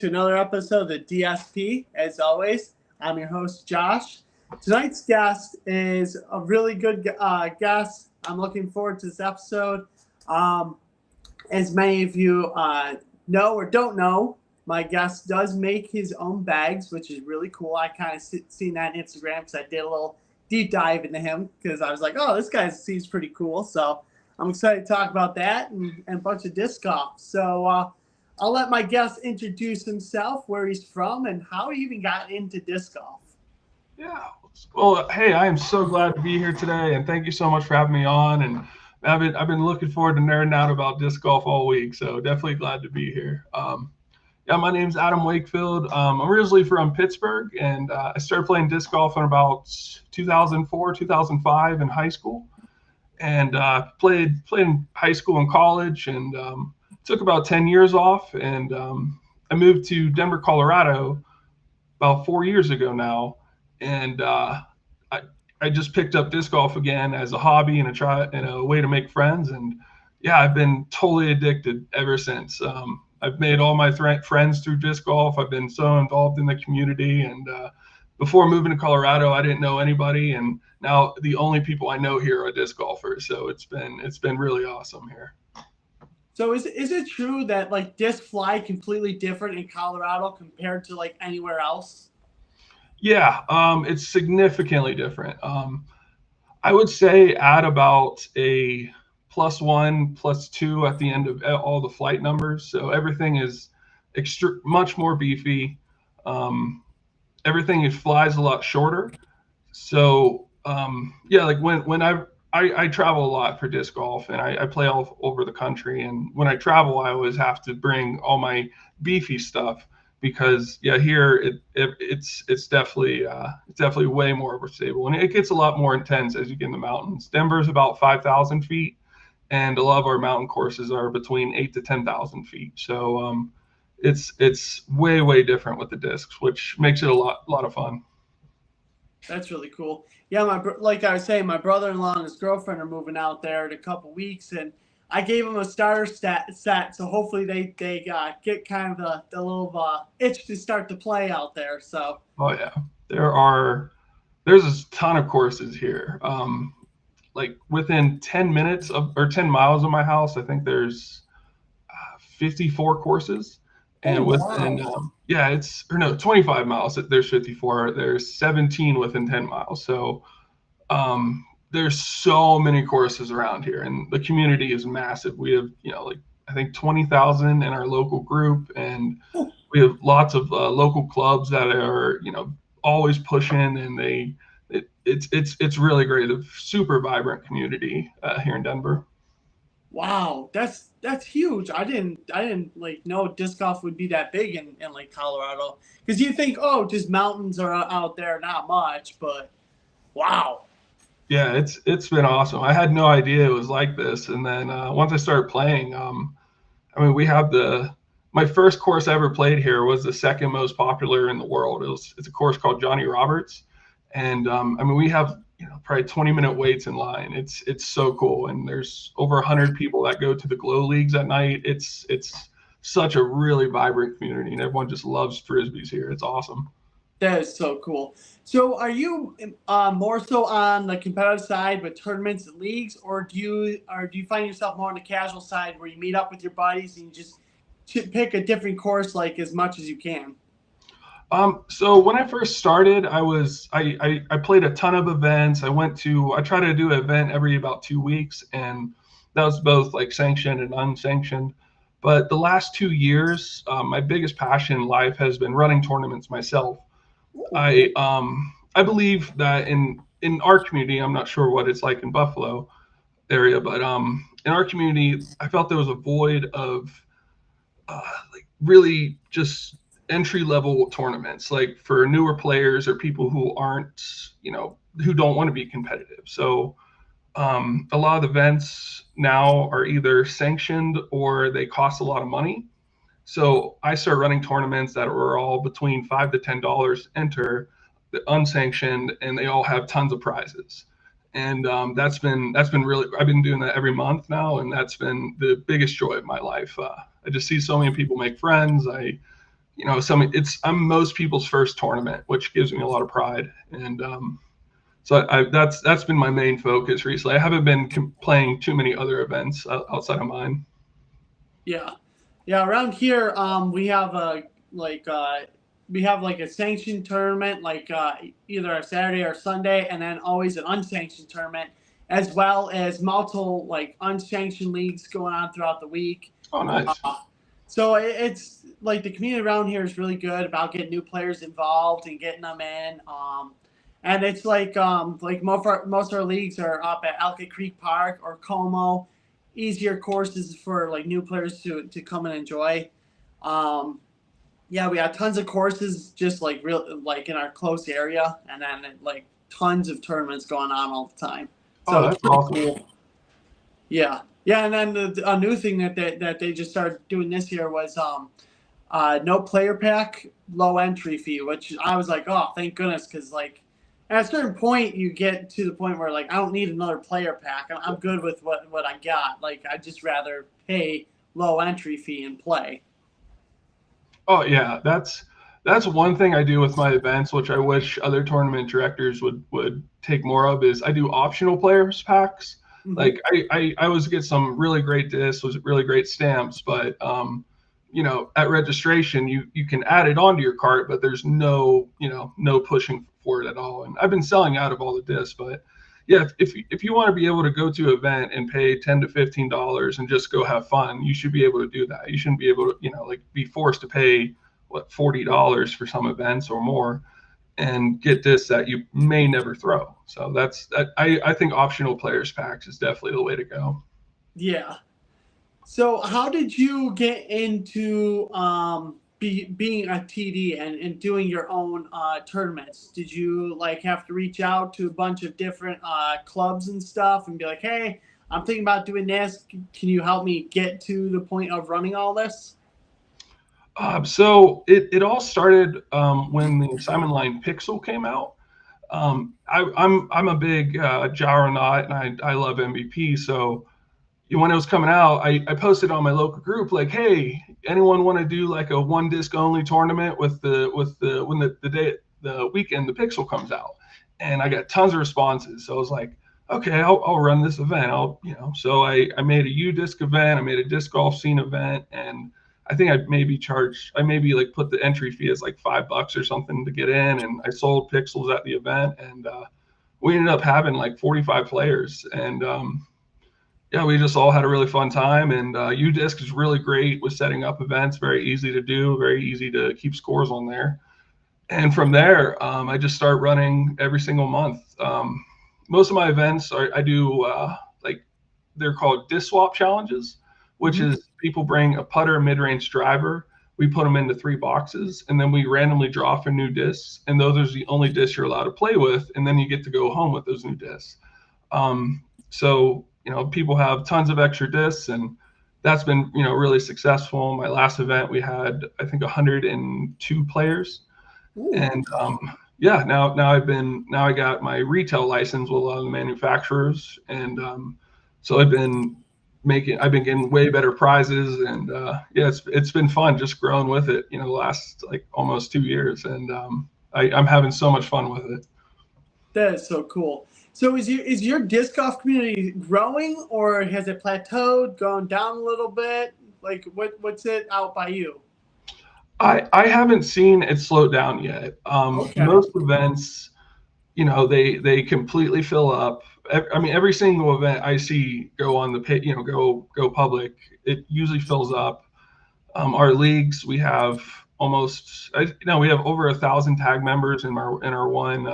to another episode of the DSP. As always, I'm your host, Josh. Tonight's guest is a really good guest. I'm looking forward to this episode. As many of you know or don't know, my guest does make his own bags, which is really cool. I kind of seen that on Instagram because I did a little deep dive into him because I was like, oh, this guy seems pretty cool. So I'm excited to talk about that and a bunch of disc golf. So I'll let my guest introduce himself, where he's from, and how he even got into disc golf. Yeah. Well, hey, I am so glad to be here today, and thank you so much for having me on. And I've been looking forward to nerding out about disc golf all week, so definitely glad to be here. My name's Adam Wakefield. I'm originally from Pittsburgh, and I started playing disc golf in about 2004, 2005 in high school, and played in high school and college, and took about 10 years off, and I moved to Denver, Colorado about 4 years ago now, and I just picked up disc golf again as a hobby and a way to make friends, and yeah, I've been totally addicted ever since. I've made all my friends through disc golf. I've been so involved in the community, and before moving to Colorado, I didn't know anybody, and now the only people I know here are disc golfers. So it's been really awesome here. So is it true that like disc fly completely different in Colorado compared to like anywhere else? Yeah, it's significantly different. I would say add about a +1, +2 at the end of all the flight numbers. So everything is much more beefy. Everything flies a lot shorter. So like when I travel a lot for disc golf, and I play all over the country. And when I travel, I always have to bring all my beefy stuff because here it's definitely way more stable, and it gets a lot more intense as you get in the mountains. Denver's about 5,000 feet, and a lot of our mountain courses are between 8,000 to 10,000 feet. So it's way different with the discs, which makes it a lot of fun. That's really cool. Yeah, like I was saying, my brother-in-law and his girlfriend are moving out there in a couple weeks, and I gave them a starter set, so hopefully they get kind of the little itch to start to play out there. So. Oh yeah, there's a ton of courses here. Like within 10 minutes or 10 miles of my house, I think there's 54 courses. And within, 25 miles, there's 54. There's 17 within 10 miles. So there's so many courses around here, and the community is massive. We have, I think 20,000 in our local group, and we have lots of local clubs that are, always pushing, and it's really great. A super vibrant community here in Denver. Wow, that's huge. I didn't like know disc golf would be that big in like Colorado, because you think, oh, just mountains are out there, not much, but wow. Yeah, it's been awesome. I had no idea it was like this, and then once I started playing, we have my first course I ever played here was the second most popular in the world. It's a course called Johnny Roberts, and we have probably 20-minute waits in line. It's so cool, and there's over 100 people that go to the glow leagues at night. It's such a really vibrant community, and everyone just loves frisbees here. It's awesome. That is so cool. So are you more so on the competitive side with tournaments and leagues, or do you find yourself more on the casual side where you meet up with your buddies and you just pick a different course like as much as you can? So when I first started, I played a ton of events. I try to do an event every about 2 weeks, and that was both like sanctioned and unsanctioned. But the last 2 years, my biggest passion in life has been running tournaments myself. I believe that in our community, I'm not sure what it's like in Buffalo area, but in our community, I felt there was a void of like really just entry-level tournaments, like for newer players or people who aren't, who don't want to be competitive. So a lot of events now are either sanctioned or they cost a lot of money. So I started running tournaments that were all between $5 to $10 enter, the unsanctioned, and they all have tons of prizes. And that's been really, I've been doing that every month now, and that's been the biggest joy of my life. I just see so many people make friends. I'm most people's first tournament, which gives me a lot of pride. And so that's been my main focus recently. I haven't been playing too many other events outside of mine. Yeah, yeah. Around here, we have a sanctioned tournament, either a Saturday or Sunday, and then always an unsanctioned tournament, as well as multiple unsanctioned leagues going on throughout the week. Oh, nice. So it's like the community around here is really good about getting new players involved and getting them in. And it's most of our leagues are up at Elka Creek Park or Como, easier courses for new players to come and enjoy. Yeah, we have tons of courses just in our close area, and then tons of tournaments going on all the time. So that's awesome. Cool. Yeah. Yeah, and then a new thing that they just started doing this year was no player pack, low entry fee, which I was like, oh, thank goodness, because at a certain point you get to the point where I don't need another player pack. I'm good with what I got. I'd just rather pay low entry fee and play. Oh yeah, that's one thing I do with my events, which I wish other tournament directors would take more of, is I do optional players packs. Mm-hmm. I always get some really great discs with really great stamps, but at registration you can add it onto your cart, but there's no pushing for it at all. And I've been selling out of all the discs, but yeah, if you want to be able to go to an event and pay $10 to $15 and just go have fun, you should be able to do that. You shouldn't be able to be forced to pay $40 for some events or more and get discs that you may never throw. So I think optional players packs is definitely the way to go. Yeah. So how did you get into being a TD and doing your own tournaments? Did you have to reach out to a bunch of different clubs and stuff and be like, hey, I'm thinking about doing this. Can you help me get to the point of running all this? So it all started when the Simon Line Pixel came out. I'm a big Gyronaut, and I love MVP. So when it was coming out, I posted on my local group hey, anyone want to do a one disc only tournament when the weekend the Pixel comes out? And I got tons of responses. So I was like, okay, I'll run this event. So I made a U disc event. I made a disc golf scene event, and I think I maybe put the entry fee as $5 or something to get in, and I sold pixels at the event, and we ended up having 45 players, and yeah, we just all had a really fun time. And UDisc is really great with setting up events, very easy to do, very easy to keep scores on there. And from there, I just start running every single month. Most of my events I do they're called disc swap challenges, which mm-hmm. is people bring a putter, mid-range driver. We put them into 3 boxes, and then we randomly draw for new discs. And those are the only discs you're allowed to play with. And then you get to go home with those new discs. So people have tons of extra discs, and that's been, really successful. My last event, we had, I think, 102 players. Ooh. And yeah, now I got my retail license with a lot of the manufacturers. And so I've been getting way better prizes, and yeah, it's been fun just growing with it, the last almost 2 years. And I'm having so much fun with it. That is so cool. So is your disc golf community growing, or has it plateaued, gone down a little bit? What's it out by you? I haven't seen it slow down yet. Okay. Most events, they completely fill up. Every single event I see go on the pit, go public, it usually fills up. Our leagues, we have almost, we have over 1,000 tag members in our one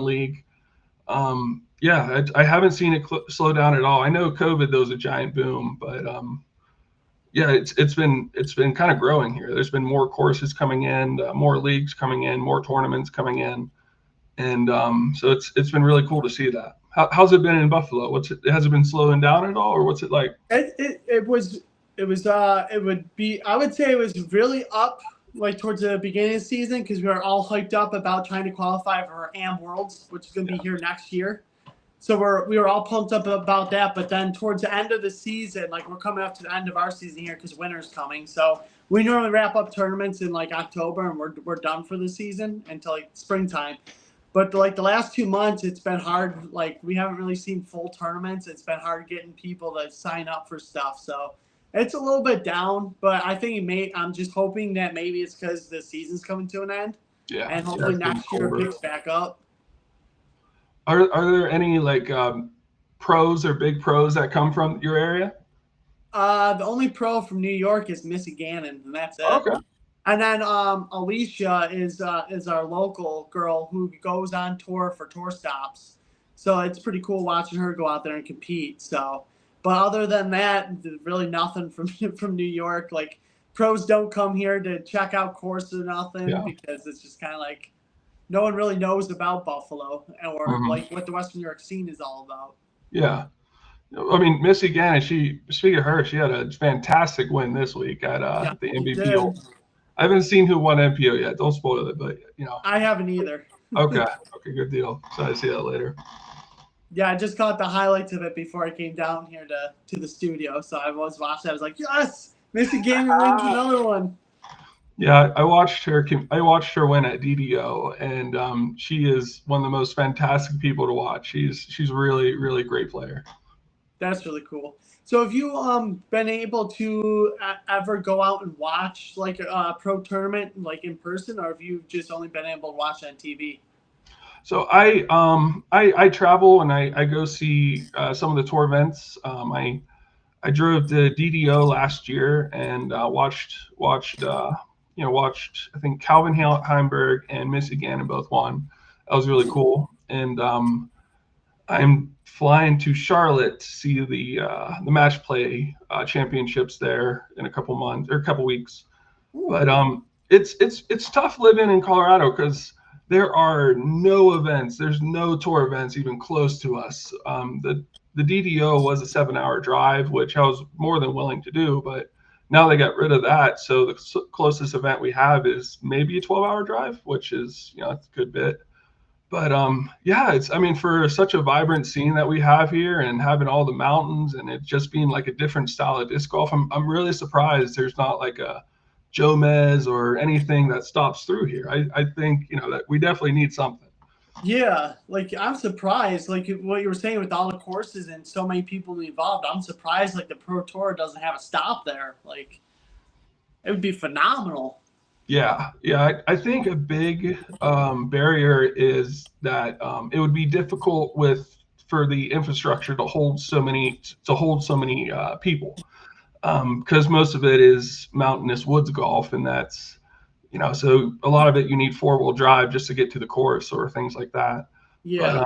league. Yeah, I haven't seen it slow down at all. I know COVID, there was a giant boom, but yeah, it's been kind of growing here. There's been more courses coming in, more leagues coming in, more tournaments coming in, and so it's been really cool to see that. How's it been in Buffalo? Has it been slowing down at all, or what's it like? It would be, I would say it was really up towards the beginning of the season, because we were all hyped up about trying to qualify for AM Worlds, which is going to be here next year. So we were all pumped up about that. But then towards the end of the season, we're coming up to the end of our season here because winter's coming. So we normally wrap up tournaments in like October, and we're done for the season until like springtime. But like the last 2 months, it's been hard. Like we haven't really seen full tournaments. It's been hard getting people to sign up for stuff. So it's a little bit down. But I think I'm just hoping that maybe it's because the season's coming to an end. Yeah. And hopefully Yeah, next year it picks back up. Are there any like pros or big pros that come from your area? The only pro from New York is Missy Gannon, and that's it. Okay. And then Alicia is our local girl who goes on tour for tour stops. So it's pretty cool watching her go out there and compete. So, but other than that, really nothing from New York. Like pros don't come here to check out courses or nothing because it's just kind of like no one really knows about Buffalo or like what the Western New York scene is all about. Yeah. I mean, Missy Gannon, speaking of her, she had a fantastic win this week at the MVP. I haven't seen who won MPO yet. Don't spoil it, but I haven't either. Okay, good deal. So I see that later. Yeah, I just caught the highlights of it before I came down here to the studio. So I was watching. I was like, yes, Missy Gannon wins another one. Yeah, I watched her win at DDO, and she is one of the most fantastic people to watch. She's really, really great player. That's really cool. So have you been able to ever go out and watch like a pro tournament like in person, or have you just only been able to watch on TV? So I travel and I go see some of the tour events. I drove to DDO last year and watched I think Calvin Heimberg and Missy Gannon both won. That was really cool. And I'm flying to Charlotte to see the match play championships there in a couple weeks. Ooh. But it's tough living in Colorado because there are no events. There's no tour events even close to us. The DDO was a 7-hour drive, which I was more than willing to do, but now they got rid of that. So the closest event we have is maybe a 12-hour drive, which is it's a good bit. But for such a vibrant scene that we have here and having all the mountains and it just being like a different style of disc golf, I'm really surprised there's not like a Jomez or anything that stops through here. I think that we definitely need something. Yeah, like I'm surprised, like what you were saying with all the courses and so many people involved. I'm surprised like the Pro Tour doesn't have a stop there. Like it would be phenomenal. Yeah. I think a big barrier is that it would be difficult for the infrastructure to hold so many people, because most of it is mountainous woods golf, and that's so a lot of it you need 4-wheel drive just to get to the course or things like that. Yeah.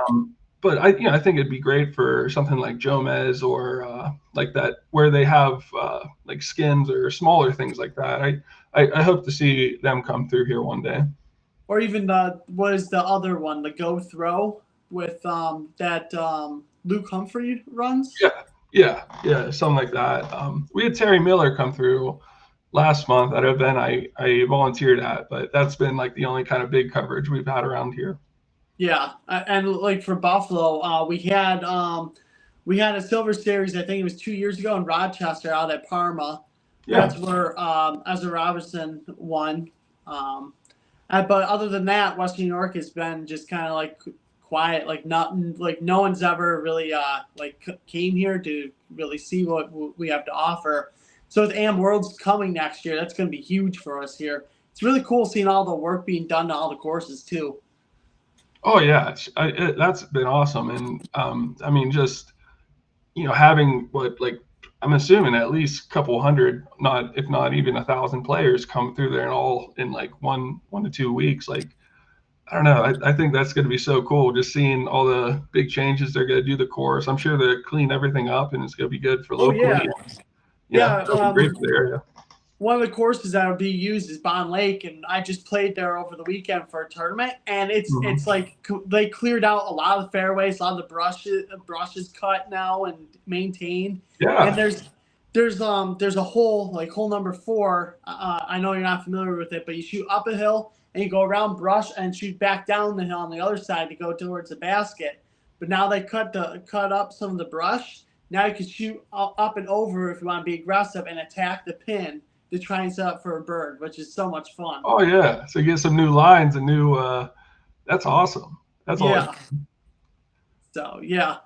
But I think it'd be great for something like Jomez or like that where they have like skins or smaller things like that. I hope to see them come through here one day. Or even what is the other one, the Go Throw with that Luke Humphrey runs? Yeah, something like that. We had Terry Miller come through last month at an event I volunteered at, but that's been like the only kind of big coverage we've had around here. Yeah, and like for Buffalo, we had a Silver Series. I think it was 2 years ago in Rochester, out at Parma. Yeah. That's where Ezra Robertson won. But other than that, Western New York has been just kind of like quiet. Like nothing. Like no one's ever really came here to really see what we have to offer. So with AM Worlds coming next year, that's going to be huge for us here. It's really cool seeing all the work being done to all the courses too. Oh yeah, that's been awesome, and just having I'm assuming at least a couple hundred, if not even 1,000 players come through there and all in like 1 to 2 weeks. Like I don't know, I think that's going to be so cool just seeing all the big changes they're going to do the course. I'm sure they're clean everything up and it's going to be good for locally. Yeah, great for the area. One of the courses that would be used is Bond Lake, and I just played there over the weekend for a tournament, and it's like they cleared out a lot of the fairways, a lot of the brushes cut now and maintained. Yeah. And there's a hole, like hole number 4. I know you're not familiar with it, but you shoot up a hill and you go around brush and shoot back down the hill on the other side to go towards the basket. But now they cut up some of the brush. Now you can shoot up and over if you want to be aggressive and attack the pin to try and set up for a bird, which is so much fun. Oh yeah, so you get some new lines and new. That's awesome. That's always. Yeah. So yeah.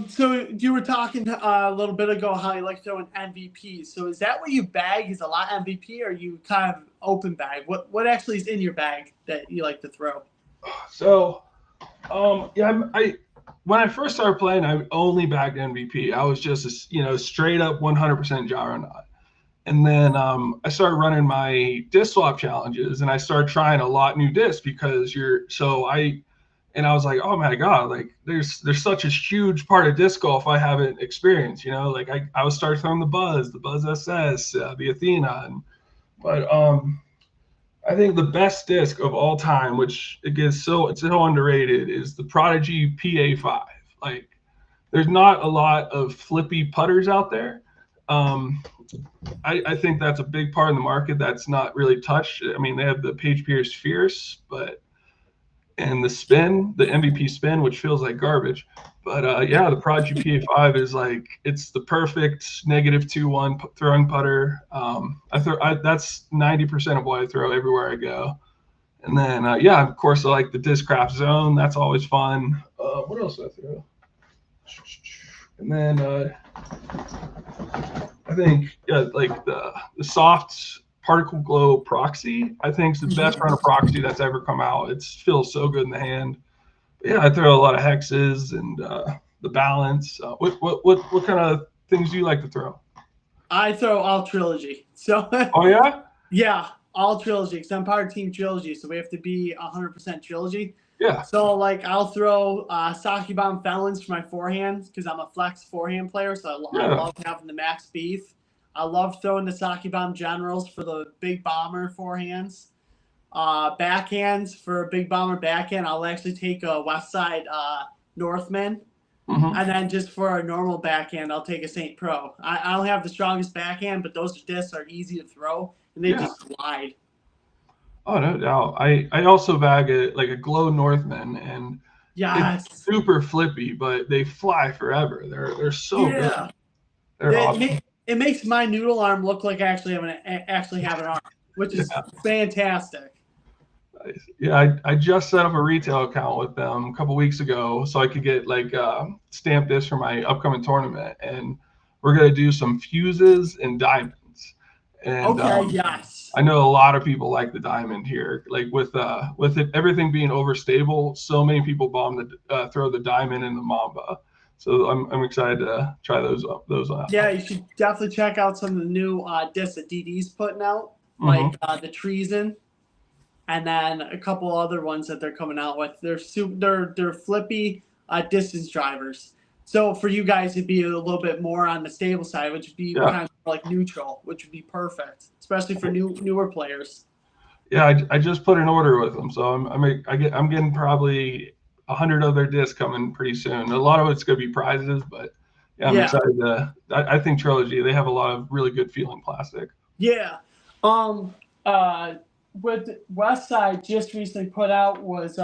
So you were talking a little bit ago how you like throwing MVPs. So is that what you bag? Is a lot MVP, or you kind of open bag? What actually is in your bag that you like to throw? So, yeah, I when I first started playing, I only bagged MVP. I was just a, straight up 100% gyro knot. And then I started running my disc swap challenges, and I started trying a lot new discs because I was like, oh my God, like there's such a huge part of disc golf I haven't experienced, like I was started throwing the Buzz SS, the Athena, but I think the best disc of all time, which it's so underrated, is the Prodigy PA5. Like there's not a lot of flippy putters out there. I think that's a big part of the market that's not really touched. I mean, they have the Page Pierce Fierce, and the spin, the MVP spin, which feels like garbage. But yeah, the Prodigy PA5 is like, it's the perfect -2-1 throwing putter. That's 90% of what I throw everywhere I go. And then, yeah, of course, I like the Discraft Zone. That's always fun. What else do I throw? And then I think, yeah, like the soft Particle Glow Proxy, I think is the best run of Proxy that's ever come out. It feels so good in the hand. But yeah, I throw a lot of hexes and the balance. What kind of things do you like to throw? I throw all Trilogy. So Oh yeah? Yeah, all Trilogy, because I'm part of Team Trilogy, so we have to be 100% Trilogy. Yeah. So like I'll throw Saki Bomb Felons for my forehand because I'm a flex forehand player, so I love having the max beef. I love throwing the Saki Bomb Generals for the big bomber forehands. Backhands for a big bomber backhand, I'll actually take a West Side Northman. And then just for a normal backhand, I'll take a St. Pro. I don't have the strongest backhand, but those discs are easy to throw, and they just glide. Oh, no doubt. I also bag a Glow Northman, and it's super flippy, but they fly forever. They're so good. They're awesome. It makes my noodle arm look like I actually have an arm, which is fantastic. Yeah, I just set up a retail account with them a couple weeks ago so I could get like stamp discs for my upcoming tournament, and we're gonna do some fuses and diamonds. And yes. I know a lot of people like the diamond here. Like with everything being overstable, so many people throw the diamond and the Mamba. So I'm excited to try those out. Yeah, you should definitely check out some of the new discs that DD's putting out, like the Treason, and then a couple other ones that they're coming out with. They're flippy distance drivers. So for you guys, it'd be a little bit more on the stable side, which would be kind of like neutral, which would be perfect, especially for newer players. Yeah, I just put an order with them, so I'm getting probably 100 other discs coming pretty soon. A lot of it's going to be prizes, but yeah, I'm excited to. I think Trilogy, they have a lot of really good feeling plastic. Yeah. What West Side just recently put out was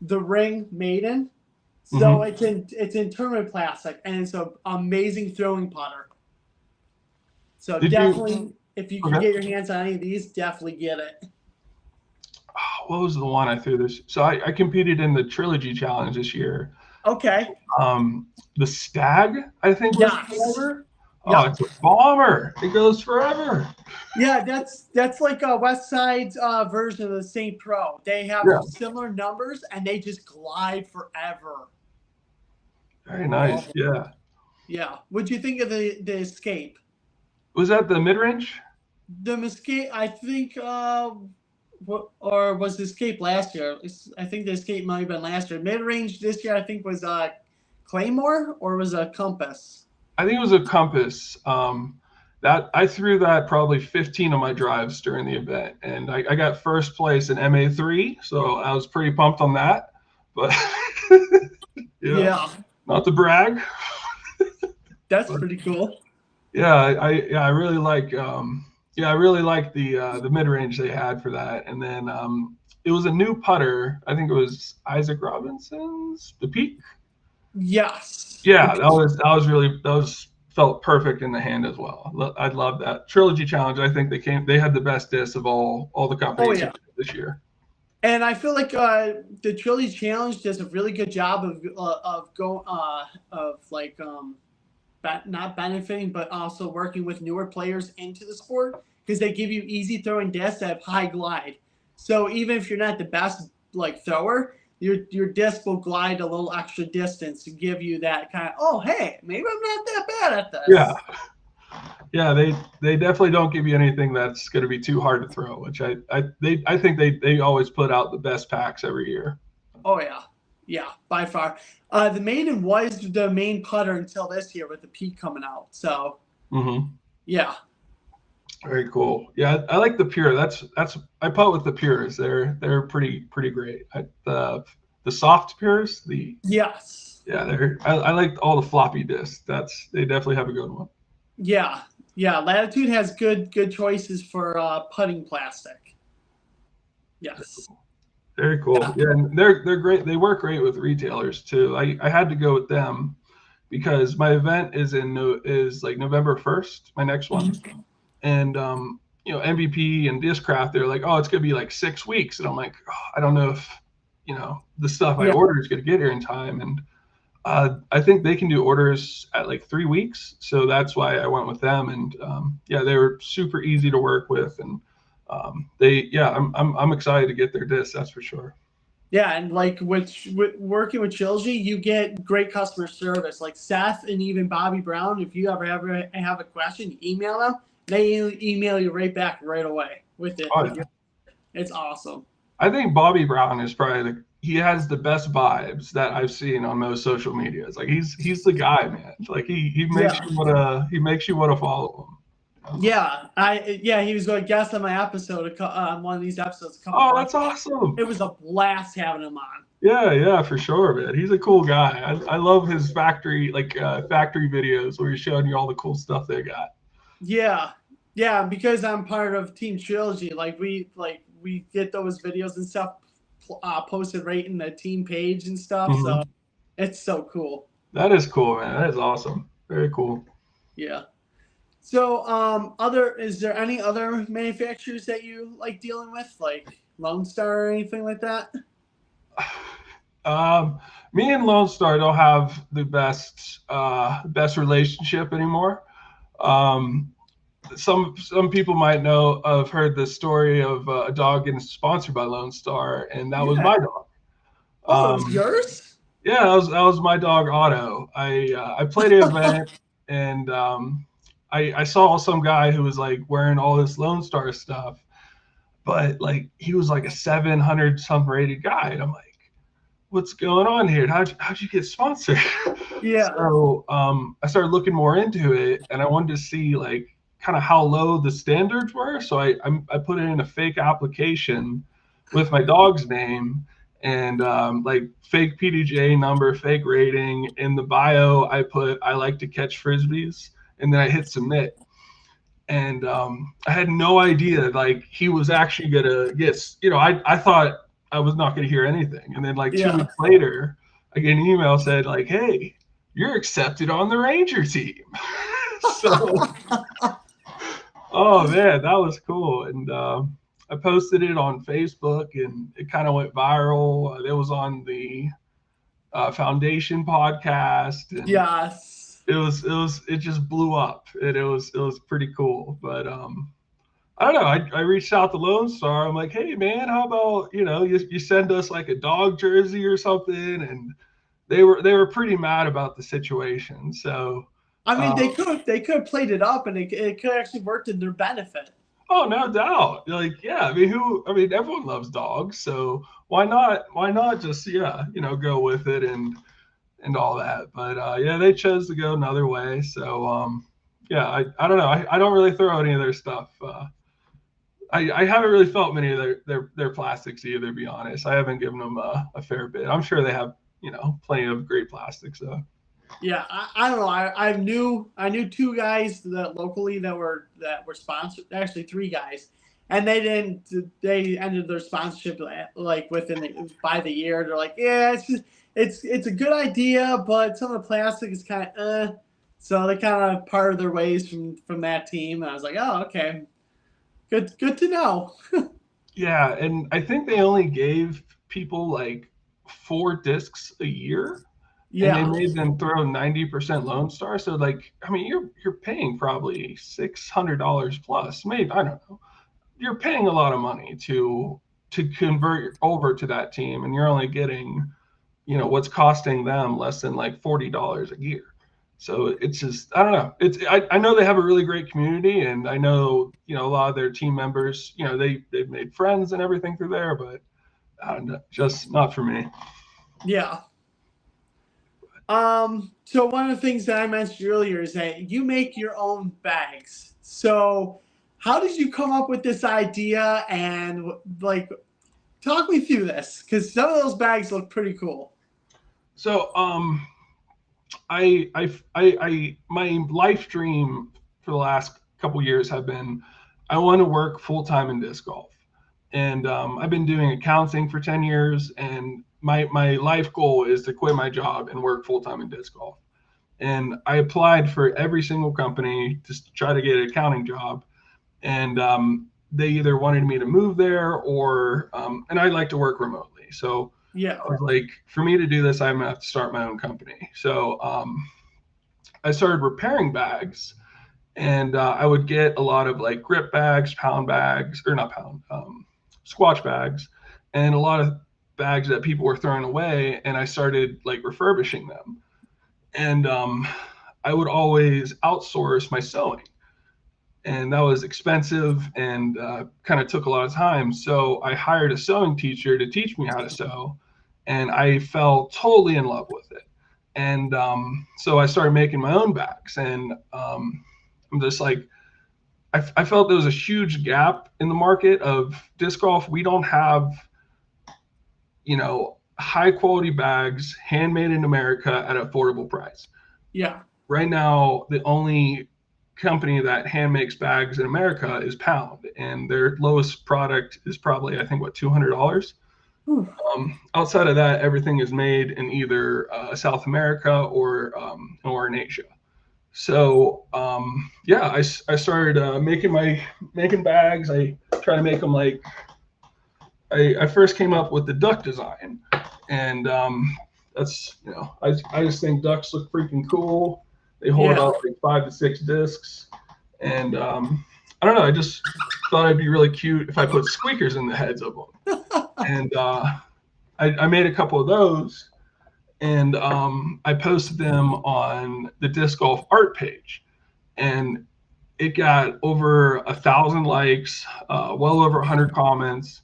the Ring Maiden. So it's in tournament plastic, and it's an amazing throwing putter. So if you can get your hands on any of these, definitely get it. What was the one I threw this? So I competed in the Trilogy Challenge this year. Okay. The Stag, I think was forever. Oh, it's a bomber. It goes forever. Yeah, that's like a West Side's version of the St. Pro. They have similar numbers, and they just glide forever. Very nice. Yeah. Yeah. What'd you think of the Escape? Was that the mid-range? The Escape, I think, or was the Escape last year? I think the Escape might have been last year. Mid-range this year, I think, was Claymore, or was a Compass? I think it was a Compass. That I threw that probably 15 of my drives during the event, and I got first place in MA3, so I was pretty pumped on that. But not to brag. That's pretty cool. Yeah, I really like I really like the mid-range they had for that. And then it was a new putter. I think it was Isaac Robinson's, the Peak. Yes. Yeah, that was felt perfect in the hand as well. I love that Trilogy Challenge. I think they had the best disc of all the Oh companies yeah. this year. And I feel like the Trilogy Challenge does a really good job not benefiting, but also working with newer players into the sport, because they give you easy throwing discs that have high glide. So even if you're not the best thrower, your disc will glide a little extra distance to give you that kind of, oh hey, maybe I'm not that bad at this. Yeah, they definitely don't give you anything that's going to be too hard to throw, which I think they always put out the best packs every year. Oh yeah, by far. The Maiden was the main putter until this year with the Peak coming out. So yeah. Very cool. Yeah, I like the Pure. That's I putt with the Pures. They're pretty great. The soft Pures, Yes. yeah, I like all the floppy discs. They definitely have a good one. Yeah. Latitude has good choices for putting plastic. Yes. Very cool. Yeah, and they're great. They work great with retailers too. I had to go with them because my event is like November 1st, my next one. And MVP and Discraft, they're like, oh, it's gonna be like 6 weeks. And I'm like, oh, I don't know if the stuff I order is gonna get here in time. And I think they can do orders at like 3 weeks. So that's why I went with them. And they were super easy to work with. And I'm excited to get their disc, that's for sure. Yeah, and like with working with Trilogy, you get great customer service. Like Seth and even Bobby Brown, if you ever have a question, you email them. They email you right back right away with it. Oh, yeah. It's awesome. I think Bobby Brown is probably he has the best vibes that I've seen on most social media. It's like he's the guy, man. Like he makes you want to follow him. Yeah, he was going to guest on my episode, on one of these episodes. Oh, that's awesome! It was a blast having him on. Yeah, for sure, man. He's a cool guy. I love his factory videos where he's showing you all the cool stuff they got. Yeah, because I'm part of Team Trilogy. Like we get those videos and stuff posted right in the team page and stuff. So it's so cool. That is cool, man. That is awesome. Very cool. Yeah. So, is there any other manufacturers that you like dealing with, like Lone Star or anything like that? Me and Lone Star don't have the best relationship anymore. Some people might have heard the story of a dog getting sponsored by Lone Star, and that was my dog. Oh, it was yours? Yeah, that was my dog Otto. I played an event, and I saw some guy who was like wearing all this Lone Star stuff, but like he was like a 700 something rated guy, and I'm like, what's going on here? How'd you get sponsored? Yeah. So I started looking more into it, and I wanted to see like kind of how low the standards were. So I put it in a fake application with my dog's name and like fake PDGA number, fake rating. In the bio, I put I like to catch frisbees, and then I hit submit. And I had no idea like he was actually gonna get. I thought I was not gonna hear anything, and then like 2 weeks later, I get an email said like, "Hey, you're accepted on the Ranger team." So, oh man, that was cool. And I posted it on Facebook, and it kind of went viral. It was on the Foundation podcast. And yes. It just blew up, and it was pretty cool. But I don't know. I reached out to Lone Star. I'm like, hey man, how about you send us like a dog jersey or something? And they were pretty mad about the situation. So I mean, they could have played it up, and it could have actually worked in their benefit. Oh, no doubt. Like, yeah, I mean, everyone loves dogs, so why not just go with it and all that. But they chose to go another way. So I don't know. I don't really throw any of their stuff. I haven't really felt many of their plastics either, to be honest. I haven't given them a fair bit. I'm sure they have plenty of great plastics though. Yeah, I don't know. I knew 2 guys that locally that were sponsored. Actually, 3 guys, and they ended their sponsorship like by the year. They're like, yeah, it's a good idea, but some of the plastic is kind of So they kind of parted their ways from that team. And I was like, oh, okay, good to know. Yeah, and I think they only gave people like 4 discs a year, and they Yeah, made them throw 90% Lone Star. So like, I mean, you're paying probably $600 plus, maybe, I don't know. You're paying a lot of money to convert over to that team, and you're only getting, what's costing them less than like $40 a year. So it's just, I don't know. I know they have a really great community, and I know, a lot of their team members, they've made friends and everything through there, but just not for me. yeah. So one of the things that I mentioned earlier is that you make your own bags. So how did you come up with this idea, and like talk me through this? Because some of those bags look pretty cool. So my life dream for the last couple years have been, I want to work full time in disc golf. And I've been doing accounting for 10 years, and my life goal is to quit my job and work full time in disc golf. And I applied for every single company to try to get an accounting job, and they either wanted me to move there or, and I like to work remotely. So Yeah, I was like, for me to do this, I'm gonna have to start my own company. So I started repairing bags, and I would get a lot of like grip bags, pound bags, or not pound, squash bags, and a lot of bags that people were throwing away. And I started like refurbishing them. And I would always outsource my sewing. And that was expensive and kind of took a lot of time. So I hired a sewing teacher to teach me how to sew. And I fell totally in love with it. And so I started making my own bags. And I'm just like, I felt there was a huge gap in the market of disc golf. We don't have, high quality bags handmade in America at an affordable price. yeah, Right now, the only company that hand makes bags in America is Pound, and their lowest product is probably, I think, what, $200. Outside of that, everything is made in either South America or in Asia. So yeah, I started making bags. I try to make them like, I first came up with the duck design, and that's, I just think ducks look freaking cool. They hold yeah, about like 5 to 6 discs, and I don't know. I just thought it'd be really cute if I put squeakers in the heads of them, and I made a couple of those, and I posted them on the disc golf art page, and it got over 1,000 likes, well over 100 comments,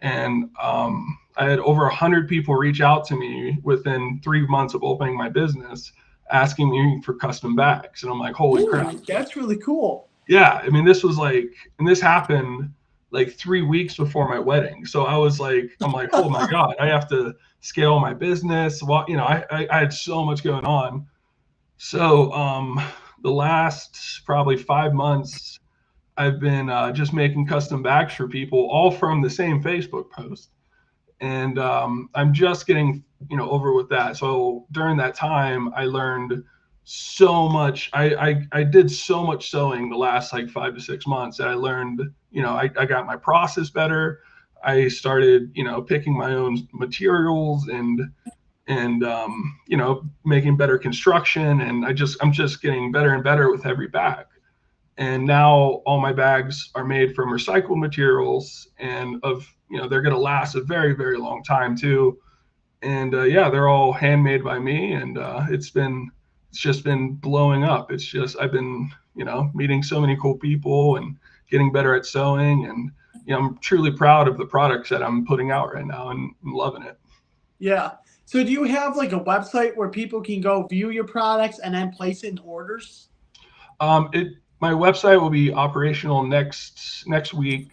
and I had over 100 people reach out to me within 3 months of opening my business, asking me for custom bags, and I'm like, holy crap! That's really cool. Yeah, I mean, this was like, and this happened like 3 weeks before my wedding, so I'm like, oh my god, I have to scale my business. Well, I had so much going on. So the last probably 5 months, I've been just making custom bags for people, all from the same Facebook post. And I'm just getting, over with that. So during that time, I learned so much. I did so much sewing the last like 5 to 6 months that I learned, I got my process better. I started, picking my own materials and making better construction. And I'm just getting better and better with every bag. And now all my bags are made from recycled materials, and they're going to last a very, very long time too. And yeah, they're all handmade by me, and it's just been blowing up. It's just, I've been, meeting so many cool people and getting better at sewing, and I'm truly proud of the products that I'm putting out right now, and I'm loving it. Yeah. So do you have like a website where people can go view your products and then place in orders? My website will be operational next week.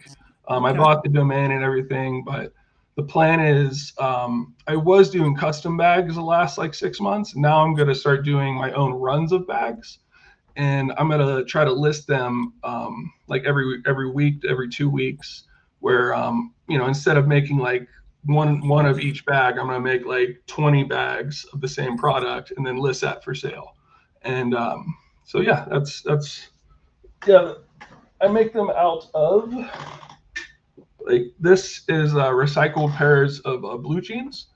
I bought the domain and everything, but the plan is, I was doing custom bags the last like 6 months. Now I'm going to start doing my own runs of bags, and I'm going to try to list them like every week, every 2 weeks, where instead of making like one of each bag, I'm going to make like 20 bags of the same product and then list that for sale. And so yeah, that's yeah. I make them out of like this is recycled pairs of blue jeans.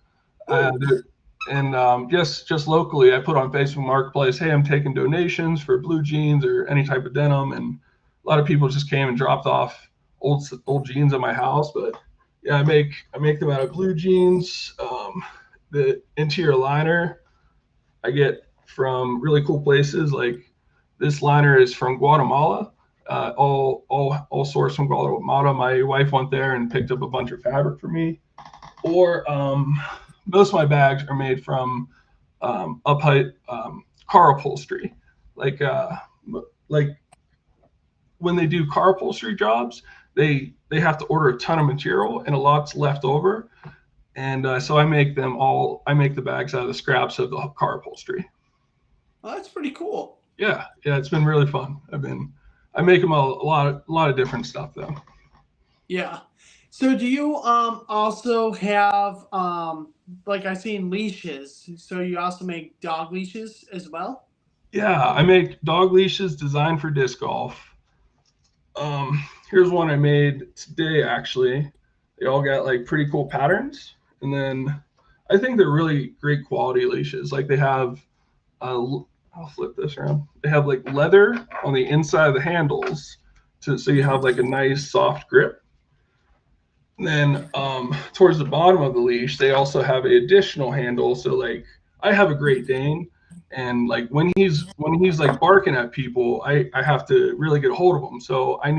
And just locally, I put on Facebook Marketplace, hey, I'm taking donations for blue jeans or any type of denim, and a lot of people just came and dropped off old jeans at my house. But yeah, I make them out of blue jeans. The interior liner I get from really cool places. Like this liner is from Guatemala. All sourced from Guatemala. My wife went there and picked up a bunch of fabric for me. Or most of my bags are made from upright car upholstery. Like when they do car upholstery jobs, they have to order a ton of material and a lot's left over. And so I make the bags out of the scraps of the car upholstery. Well, that's pretty cool. Yeah, it's been really fun. I make them a lot of different stuff though. Yeah. So do you also have like I seen leashes? So you also make dog leashes as well? Yeah, I make dog leashes designed for disc golf. Here's one I made today actually. They all got like pretty cool patterns, and then I think they're really great quality leashes. Like they have I'll flip this around. They have like leather on the inside of the handles so you have like a nice soft grip. And then towards the bottom of the leash, they also have an additional handle. So like I have a Great Dane, and like when he's like barking at people, I have to really get a hold of him. So I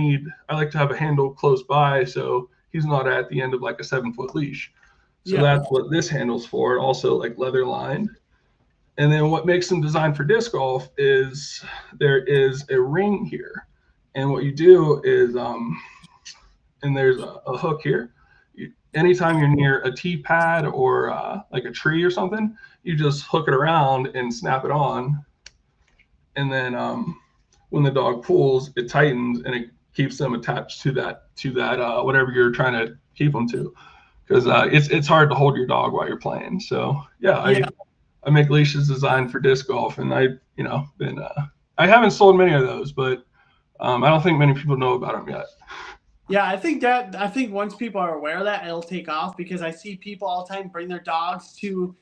like to have a handle close by so he's not at the end of like a 7-foot leash. So that's what this handle's for. Also like leather lined. And then what makes them designed for disc golf is there is a ring here. And what you do is, and there's a hook here. Anytime you're near a tee pad or like a tree or something, you just hook it around and snap it on. And then when the dog pulls, it tightens and it keeps them attached to that whatever you're trying to keep them to. Because it's hard to hold your dog while you're playing. So I make leashes designed for disc golf, and I haven't sold many of those, but I don't think many people know about them yet. Yeah, I think once people are aware of that, it'll take off, because I see people all the time bring their dogs to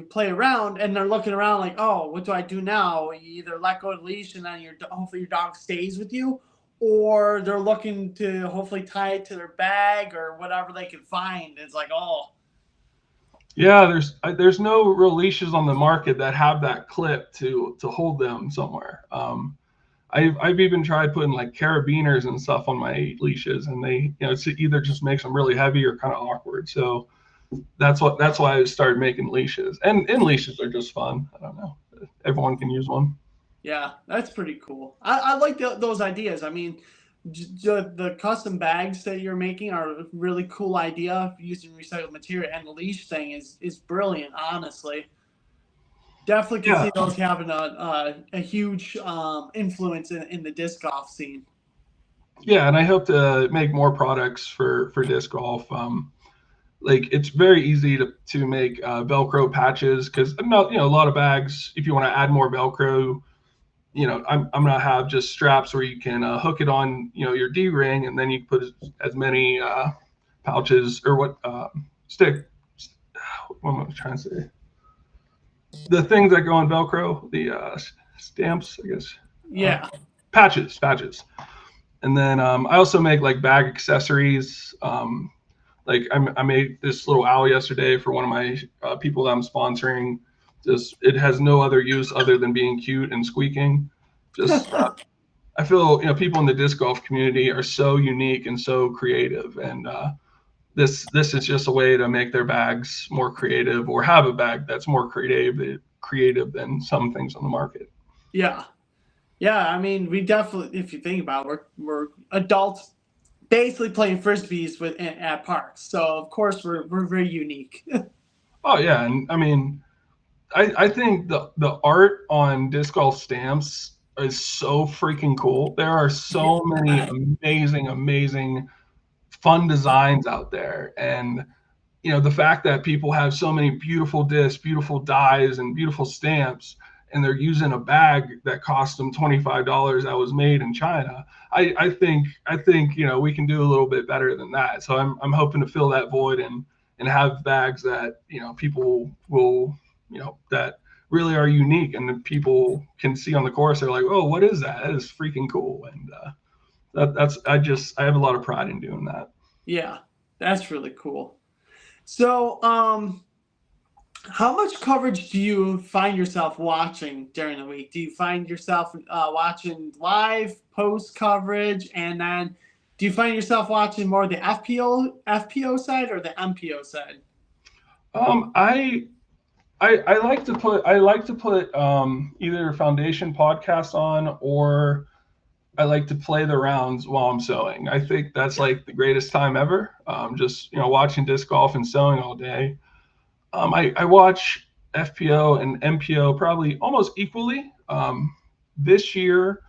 play around, and they're looking around like, oh, what do I do now? You either let go of the leash and then hopefully your dog stays with you, or they're looking to hopefully tie it to their bag or whatever they can find. It's like, oh. Yeah, there's no real leashes on the market that have that clip to hold them somewhere. I've even tried putting like carabiners and stuff on my leashes, and they, it either just makes them really heavy or kind of awkward. So that's why I started making leashes. And leashes are just fun. I don't know. Everyone can use one. Yeah, that's pretty cool. I like those ideas. I mean, the custom bags that you're making are a really cool idea using recycled material, and the leash thing is brilliant, honestly. Definitely can see those having a huge influence in the disc golf scene. Yeah, and I hope to make more products for disc golf. Like it's very easy to make Velcro patches, because a lot of bags, if you want to add more Velcro, I'm gonna have just straps where you can hook it on, your D-ring, and then you put as many pouches or what am I trying to say? The things that go on Velcro, the stamps, I guess. Yeah. Patches. And then I also make like bag accessories. Like I made this little owl yesterday for one of my people that I'm sponsoring. It has no other use other than being cute and squeaking. I feel people in the disc golf community are so unique and so creative, and this is just a way to make their bags more creative, or have a bag that's more creative than some things on the market. Yeah. I mean, we definitely, if you think about it, we're adults basically playing frisbees at parks, so of course we're very unique. Oh yeah, and I mean, I think the art on disc golf stamps is so freaking cool. There are so many amazing fun designs out there, and the fact that people have so many beautiful discs, beautiful dies, and beautiful stamps, and they're using a bag that cost them $25 that was made in China. I think we can do a little bit better than that. So I'm hoping to fill that void and have bags that people will that really are unique and that people can see on the course. They're like, oh, what is that? That is freaking cool. And I have a lot of pride in doing that. Yeah, that's really cool. So, how much coverage do you find yourself watching during the week? Do you find yourself watching live post coverage, and then do you find yourself watching more the FPO side or the MPO side? I like to put either foundation podcast on, or I like to play the rounds while I'm sewing. I think that's like the greatest time ever. Just watching disc golf and sewing all day. I watch FPO and MPO probably almost equally. This year,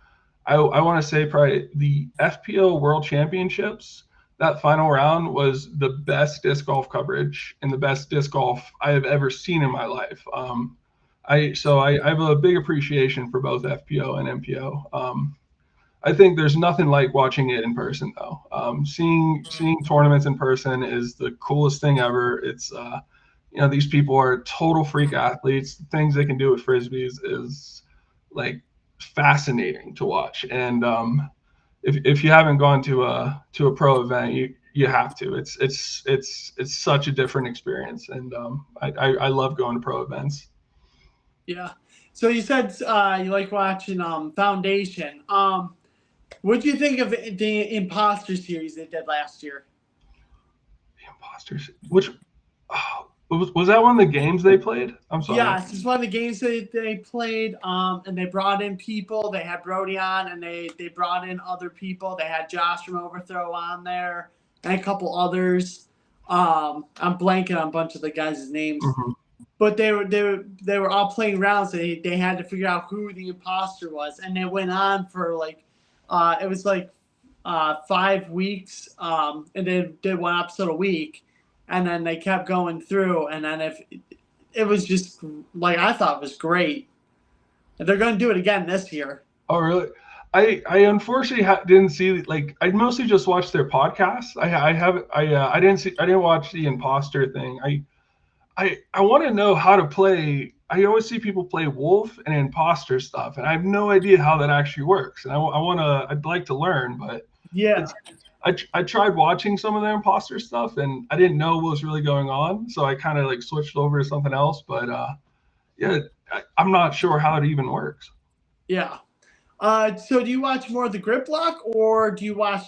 I want to say probably the FPO World Championships, that final round was the best disc golf coverage and the best disc golf I have ever seen in my life. I have a big appreciation for both FPO and MPO. I think there's nothing like watching it in person, though. Seeing tournaments in person is the coolest thing ever. It's these people are total freak athletes. The things they can do with frisbees is like fascinating to watch. And if you haven't gone to a pro event, you have to. It's such a different experience, and I love going to pro events. Yeah. So you said you like watching Foundation. What do you think of the Imposter series they did last year? The Imposters, which was that one of the games they played? I'm sorry. Yeah, it's one of the games that they played. And they brought in people. They had Brody on, and they brought in other people. They had Josh from Overthrow on there, and a couple others. I'm blanking on a bunch of the guys' names. Mm-hmm. But they were all playing rounds. They had to figure out who the imposter was, and they went on for it was 5 weeks, and they did one episode a week, and then they kept going through, and then it was just I thought it was great. And they're going to do it again this year. Oh, really? I unfortunately didn't see I mostly just watched their podcast. I didn't watch the imposter thing. I want to know how to play. I always see people play wolf and imposter stuff, and I have no idea how that actually works. And I'd like to learn, but yeah, I tried watching some of their imposter stuff, and I didn't know what was really going on, so I kind of switched over to something else. But I'm not sure how it even works. Yeah. So do you watch more of the Grip Block, or do you watch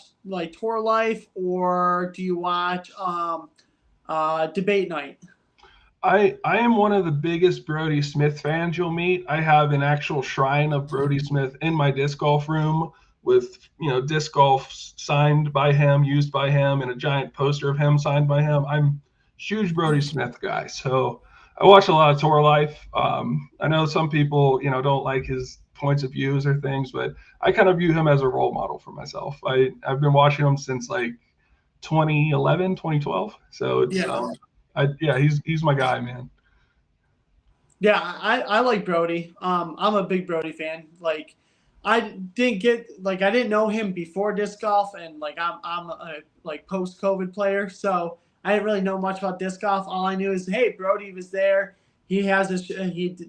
Tour Life, or do you watch Debate Night? I am one of the biggest Brody Smith fans you'll meet. I have an actual shrine of Brody Smith in my disc golf room with disc golf signed by him, used by him, and a giant poster of him signed by him. I'm a huge Brody Smith guy, so I watch a lot of Tour Life. I know some people don't like his points of views or things, but I kind of view him as a role model for myself. I've been watching him since 2011, 2012. So it's he's my guy, man. Yeah, I like Brody. I'm a big Brody fan. I didn't know him before disc golf, and I'm a post COVID player, so I didn't really know much about disc golf. All I knew is, hey, Brody was there. He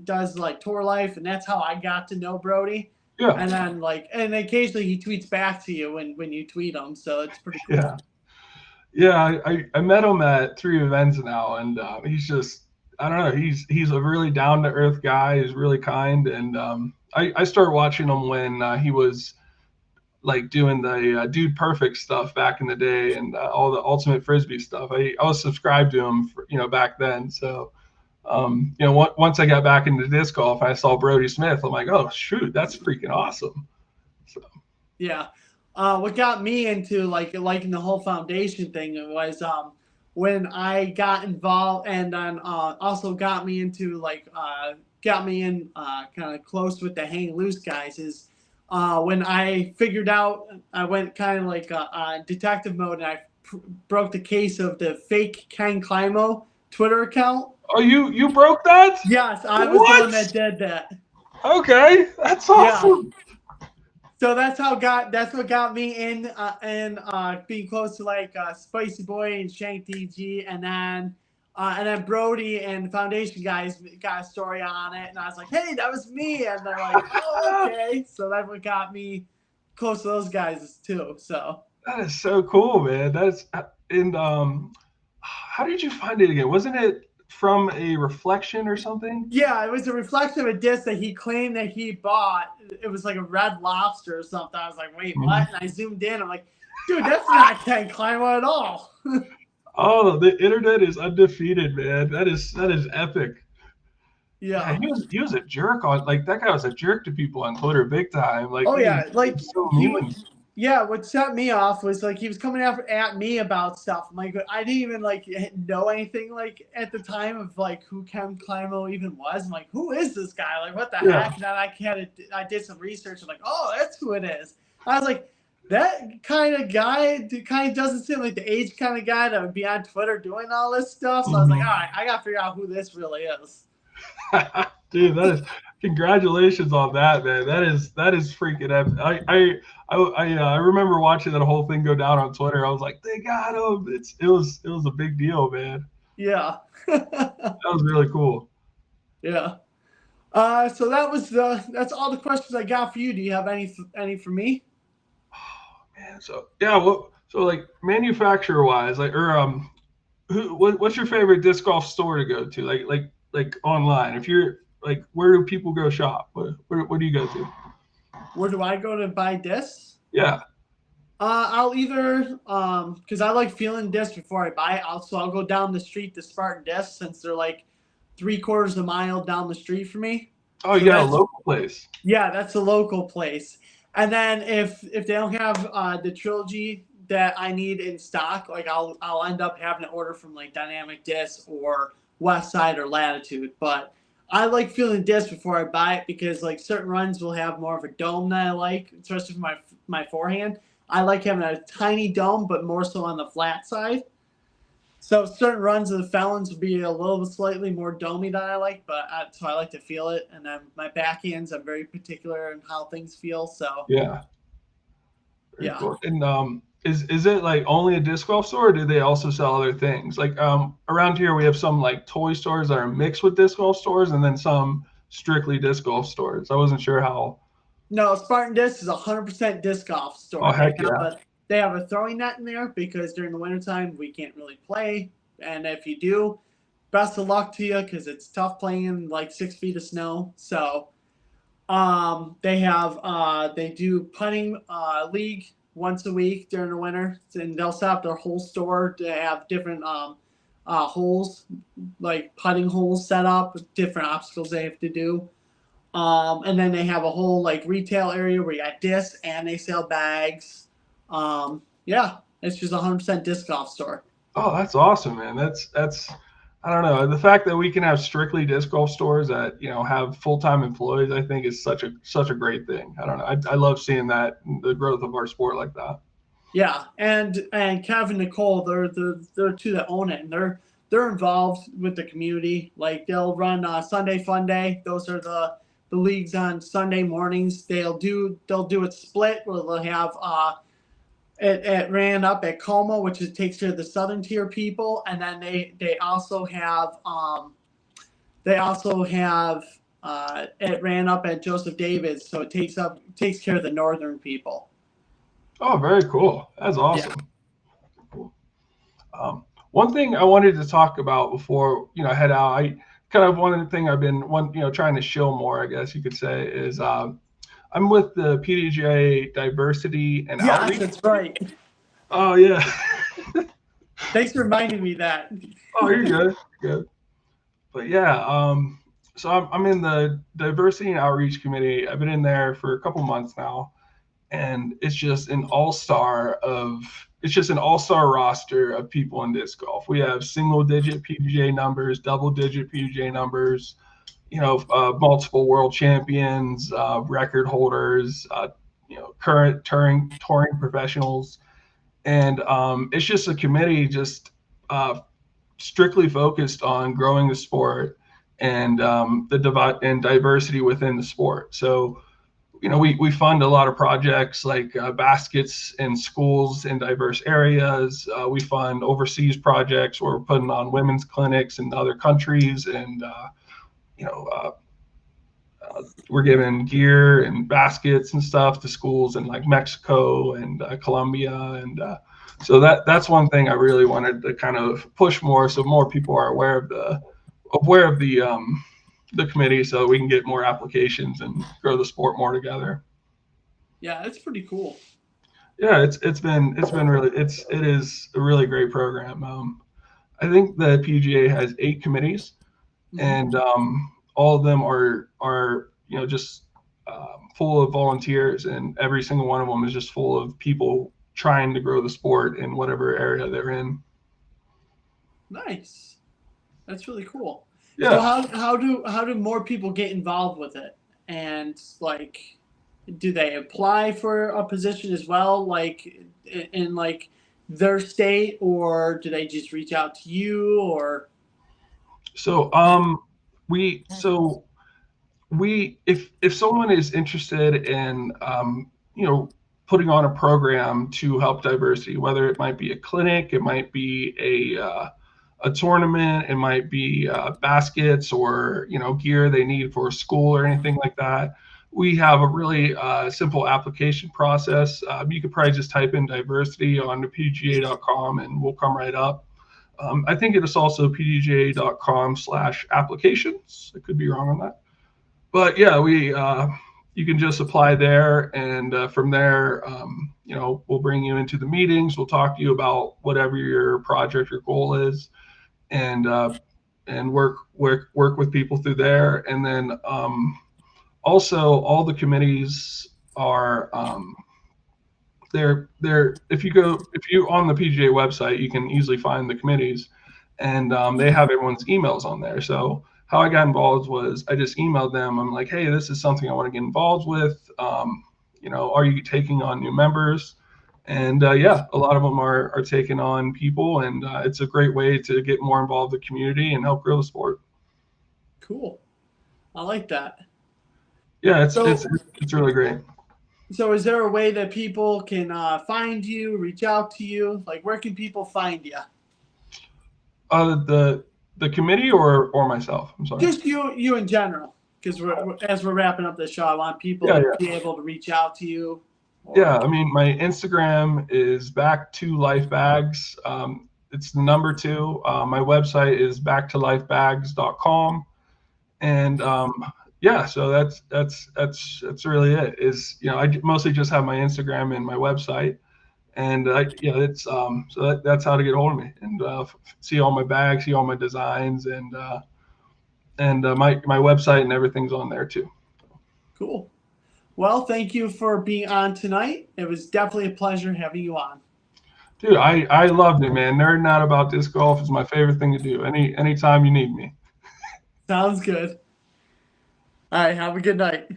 does Tour Life, and that's how I got to know Brody. Yeah. And then and occasionally he tweets back to you when you tweet him, so it's pretty cool. Yeah. Yeah, I met him at 3 events now, and he's just, I don't know, he's a really down to earth guy. He's really kind, and I started watching him when he was doing the Dude Perfect stuff back in the day, and all the Ultimate Frisbee stuff. I was subscribed to him back then. So once I got back into disc golf, I saw Brody Smith. I'm like, oh shoot, that's freaking awesome. So yeah. What got me into liking the whole foundation thing was when I got involved, and then also got me into kind of close with the hang loose guys is when I figured out, I went kind of detective mode, and I broke the case of the fake Ken Climo Twitter account. Oh, you broke that? Yes, I was the one that did that. Okay, that's Yeah. awesome. So that's what got me in and being close to like Spicy Boy and Shank DG, and then Brody and the Foundation guys got a story on it, and I was like, hey, that was me, and they're like, oh, okay. So that's what got me close to those guys too. So That is so cool, man. That's and how did you find it again? Wasn't it from a reflection or something? yeah, it was a reflection of a disc that he claimed that he bought. It was like a red lobster or something. I was like, wait, what? And I zoomed in. I'm like, dude, that's not Ken Kleinwell at all. Oh, the internet is undefeated, man. That is epic. Yeah, Yeah. he was a jerk on like that guy was a jerk to people on Twitter big time. Like Oh yeah, he like was so he would. mean. Yeah, what set me off was like he was coming at me about stuff. I'm like, I didn't even like know anything like at the time of like who Ken Kleinwell even was. I'm like, who is this guy? Like, what the Yeah. heck? And then I did some research. I'm like, oh, that's who it is. I was like, that kind of guy kind of doesn't seem like the age kind of guy that would be on Twitter doing all this stuff. So I was like, all right, I gotta figure out who this really is. Dude, that is congratulations on that, man. That is freaking epic. I remember watching that whole thing go down on Twitter. I was like, they got him. It was a big deal, man. Yeah. That was really cool. Yeah. So that's all the questions I got for you. Do you have any for me? Man, so yeah, so like manufacturer wise, like or what's your favorite disc golf store to go to? Like online. If you're like, where do people go shop? Where do you go to? Where do I go to buy discs? Yeah. I'll either because I like feeling discs before I buy it. I'll go down the street to Spartan Discs since they're like 3/4 of a mile down the street from me. Oh, So you got a local place. yeah, that's a local place. And then if they don't have the trilogy that I need in stock, like I'll end up having to order from like Dynamic Disc or West Side or Latitude. But I like feeling disc before I buy it because like certain runs will have more of a dome that I like, especially for my forehand. I like having a tiny dome, but more so on the flat side. So certain runs of the Felons will be a little bit slightly more domey than I like, so I like to feel it. And then my backhands, I'm very particular in how things feel. So Yeah. Very yeah, cool. And is it like only a disc golf store, or do they also sell other things? Like around here we have some like toy stores that are mixed with disc golf stores, and then some strictly disc golf stores. I wasn't sure how. no, Spartan Disc is 100% disc golf Oh store. heck yeah. They have a throwing net in there because during the wintertime we can't really play. And if you do, best of luck to you because it's tough playing in like 6 feet of snow. So they do putting league once a week during the winter, and they'll set up their whole store to have different holes, like putting holes set up, different obstacles they have to do. And then they have a whole like retail area where you got discs and they sell bags. Yeah, it's just 100% disc golf store. Oh, that's awesome, man. That's I don't know. The fact that we can have strictly disc golf stores that, have full-time employees, I think is such a great thing. I don't know. I love seeing that, the growth of our sport like that. Yeah, and Kevin and Nicole, they're the two that own it, and they're involved with the community. Like they'll run Sunday Fun Day. Those are the leagues on Sunday mornings. They'll do it split where they'll have it ran up at Como, which takes care of the southern tier people, and then they also have it ran up at Joseph Davis, so it takes care of the northern people. Oh, very cool. That's awesome. Yeah. Cool. One thing I wanted to talk about before I head out, I kind of one thing I've been trying to shill more, I guess you could say, is I'm with the PDGA Diversity and Outreach. Yeah, that's right. Oh yeah. Thanks for reminding me that. Oh, you're good. Good. But yeah, so I'm in the Diversity and Outreach Committee. I've been in there for a couple months now, and it's just an all-star roster of people in disc golf. We have single-digit PDGA numbers, double-digit PDGA numbers, multiple world champions, record holders, current touring professionals, and it's just a committee just strictly focused on growing the sport and the diversity within the sport. So, we fund a lot of projects like baskets in schools in diverse areas. We fund overseas projects where we're putting on women's clinics in other countries, and we're giving gear and baskets and stuff to schools in like Mexico and Colombia, and so that's one thing I really wanted to kind of push more, so more people are aware of the committee, so we can get more applications and grow the sport more together. Yeah, it's pretty cool. Yeah, it is a really great program. I think the PGA has 8 committees, and all of them are just full of volunteers, and every single one of them is just full of people trying to grow the sport in whatever area they're in. Nice. That's really cool. Yeah. So how do more people get involved with it? And like, do they apply for a position as well, like in like their state, or do they just reach out to you? Or so if someone is interested in putting on a program to help diversity, whether it might be a clinic, it might be a tournament, it might be baskets or gear they need for a school or anything like that, we have a really simple application process. You could probably just type in diversity on the pga.com and we'll come right up. I think it is also pga.com/applications. I could be wrong on that. But yeah, you can just apply there, and from there, we'll bring you into the meetings. We'll talk to you about whatever your project or goal is, and work with people through there. And then also all the committees are they're if you on the PGA website, you can easily find the committees, and they have everyone's emails on there. So how I got involved was I just emailed them. I'm like, hey, this is something I want to get involved with. Are you taking on new members? And yeah, a lot of them are taking on people, and it's a great way to get more involved in the community and help grow the sport. Cool. I like that. Yeah, it's really great. So is there a way that people can find you, reach out to you? Like, where can people find you? The committee or myself? I'm sorry. Just you in general, because as we're wrapping up the show, I want people to be able to reach out to you. Yeah, I mean, my Instagram is back to life bags. It's the number 2. My website is backtolifebags.com, and yeah, so that's really it. I mostly just have my Instagram and my website. And it's so that's how to get a hold of me and see all my bags, see all my designs, and my website and everything's on there too. Cool. Well, thank you for being on tonight. It was definitely a pleasure having you on. Dude, I loved it, man. Nerding out about disc golf is my favorite thing to do. Anytime you need me. Sounds good. All right. Have a good night.